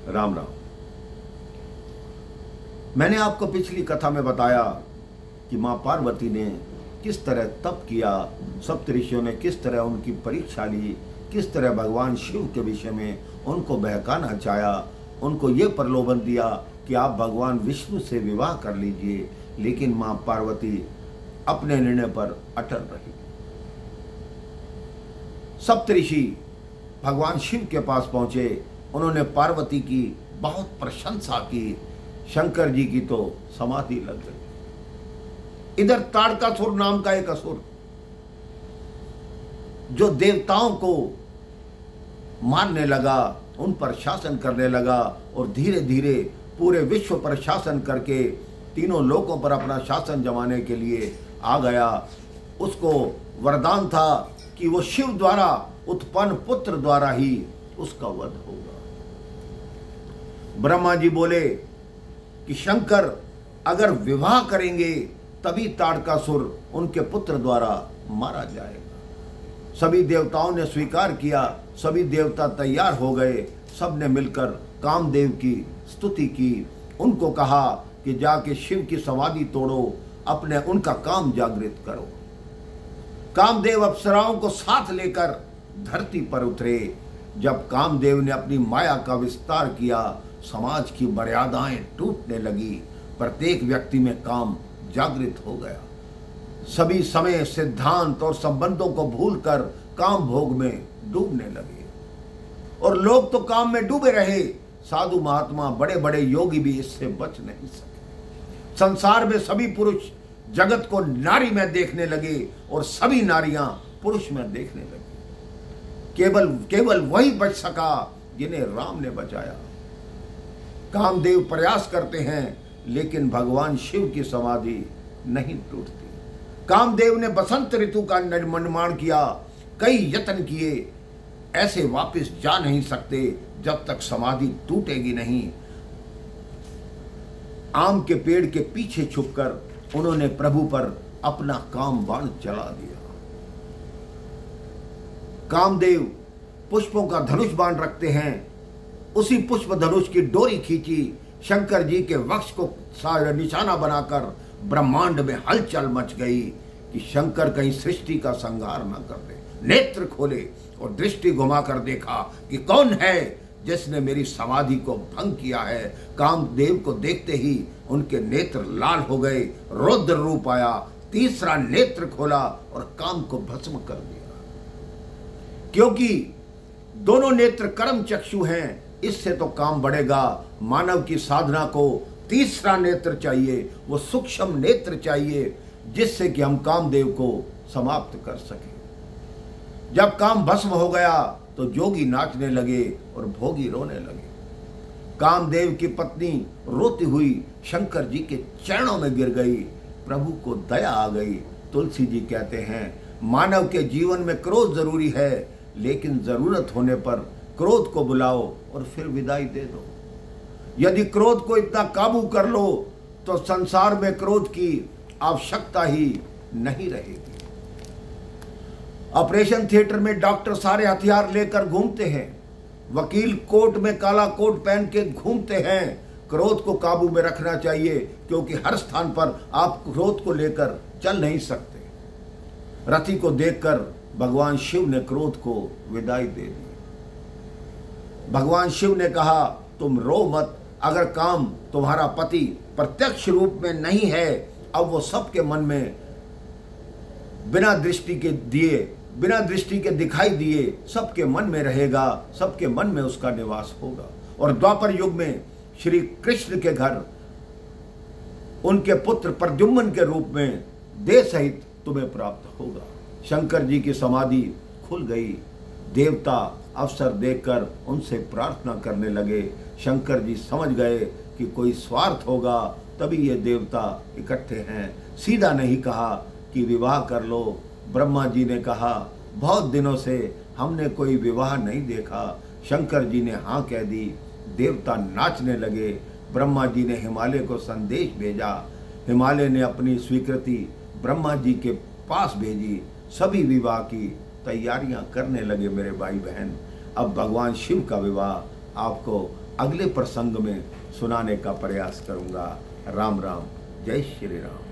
राम राम। मैंने आपको पिछली कथा में बताया कि माँ पार्वती ने किस तरह तप किया, सप्तऋषियों ने किस तरह उनकी परीक्षा ली, किस तरह भगवान शिव के विषय में उनको बहकाना चाहा, उनको ये प्रलोभन दिया कि आप भगवान विष्णु से विवाह कर लीजिए, लेकिन माँ पार्वती अपने निर्णय पर अटल रही। सप्तऋषि भगवान शिव के पास पहुंचे, उन्होंने पार्वती की बहुत प्रशंसा की, शंकर जी की तो समाधि लग गई। इधर ताड़कासुर नाम का एक असुर जो देवताओं को मारने लगा, उन पर शासन करने लगा और धीरे धीरे पूरे विश्व पर शासन करके तीनों लोकों पर अपना शासन जमाने के लिए आ गया। उसको वरदान था कि वो शिव द्वारा उत्पन्न पुत्र द्वारा ही उसका वध होगा। ब्रह्मा जी बोले कि शंकर अगर विवाह करेंगे तभी ताड़कासुर उनके पुत्र द्वारा मारा जाएगा। सभी देवताओं ने स्वीकार किया, सभी देवता तैयार हो गए, सब ने मिलकर कामदेव की स्तुति की, उनको कहा कि जाके शिव की समाधि तोड़ो, अपने उनका काम जागृत करो। कामदेव अप्सराओं को साथ लेकर धरती पर उतरे। जब कामदेव ने अपनी माया का विस्तार किया, समाज की मर्यादाएं टूटने लगी, प्रत्येक व्यक्ति में काम जागृत हो गया। सभी समय सिद्धांत और संबंधों को भूलकर काम भोग में डूबने लगे और लोग तो काम में डूबे रहे, साधु महात्मा बड़े बड़े योगी भी इससे बच नहीं सके। संसार में सभी पुरुष जगत को नारी में देखने लगे और सभी नारियां पुरुष में देखने लगी। केवल वही बच सका जिन्हें राम ने बचाया। कामदेव प्रयास करते हैं लेकिन भगवान शिव की समाधि नहीं टूटती। कामदेव ने बसंत ऋतु का निर्माण किया, कई यत्न किए, ऐसे वापस जा नहीं सकते जब तक समाधि टूटेगी नहीं। आम के पेड़ के पीछे छुपकर उन्होंने प्रभु पर अपना काम बाण चला दिया। कामदेव पुष्पों का धनुष बाण रखते हैं, उसी पुष्प धनुष की डोरी खींची, शंकर जी के वक्ष को निशाना बनाकर ब्रह्मांड में हलचल मच गई कि शंकर कहीं सृष्टि का संहार न कर दे। नेत्र खोले और दृष्टि घुमाकर देखा कि कौन है जिसने मेरी समाधि को भंग किया है। कामदेव को देखते ही उनके नेत्र लाल हो गए, रौद्र रूप आया, तीसरा नेत्र खोला और काम को भस्म कर दिया। क्योंकि दोनों नेत्र कर्म चक्षु हैं, इससे तो काम बढ़ेगा। मानव की साधना को तीसरा नेत्र चाहिए, वो सूक्ष्म नेत्र चाहिए, जिससे कि हम कामदेव को समाप्त कर सके। जब काम भस्म हो गया तो जोगी नाचने लगे और भोगी रोने लगे। कामदेव की पत्नी रोती हुई शंकर जी के चरणों में गिर गई। प्रभु को दया आ गई। तुलसी जी कहते हैं मानव के जीवन में क्रोध जरूरी है, लेकिन जरूरत होने पर क्रोध को बुलाओ और फिर विदाई दे दो। यदि क्रोध को इतना काबू कर लो तो संसार में क्रोध की आवश्यकता ही नहीं रहेगी। ऑपरेशन थिएटर में डॉक्टर सारे हथियार लेकर घूमते हैं, वकील कोर्ट में काला कोट पहन के घूमते हैं। क्रोध को काबू में रखना चाहिए, क्योंकि हर स्थान पर आप क्रोध को लेकर चल नहीं सकते। रति को देखकर भगवान शिव ने क्रोध को विदाई दे दी। भगवान शिव ने कहा तुम रो मत, अगर काम तुम्हारा पति प्रत्यक्ष रूप में नहीं है, अब वो सबके मन में बिना दृष्टि के दिखाई दिए सबके मन में रहेगा, सबके मन में उसका निवास होगा। और द्वापर युग में श्री कृष्ण के घर उनके पुत्र प्रद्युम्न के रूप में देह सहित तुम्हें प्राप्त होगा। शंकर जी की समाधि खुल गई। देवता अवसर देखकर उनसे प्रार्थना करने लगे। शंकर जी समझ गए कि कोई स्वार्थ होगा, तभी ये देवता इकट्ठे हैं। सीधा नहीं कहा कि विवाह कर लो। ब्रह्मा जी ने कहा बहुत दिनों से हमने कोई विवाह नहीं देखा। शंकर जी ने हाँ कह दी। देवता नाचने लगे। ब्रह्मा जी ने हिमालय को संदेश भेजा। हिमालय ने अपनी स्वीकृति ब्रह्मा जी के पास भेजी। सभी विवाह की तैयारियां करने लगे। मेरे भाई बहन, अब भगवान शिव का विवाह आपको अगले प्रसंग में सुनाने का प्रयास करूंगा। राम राम, जय श्री राम।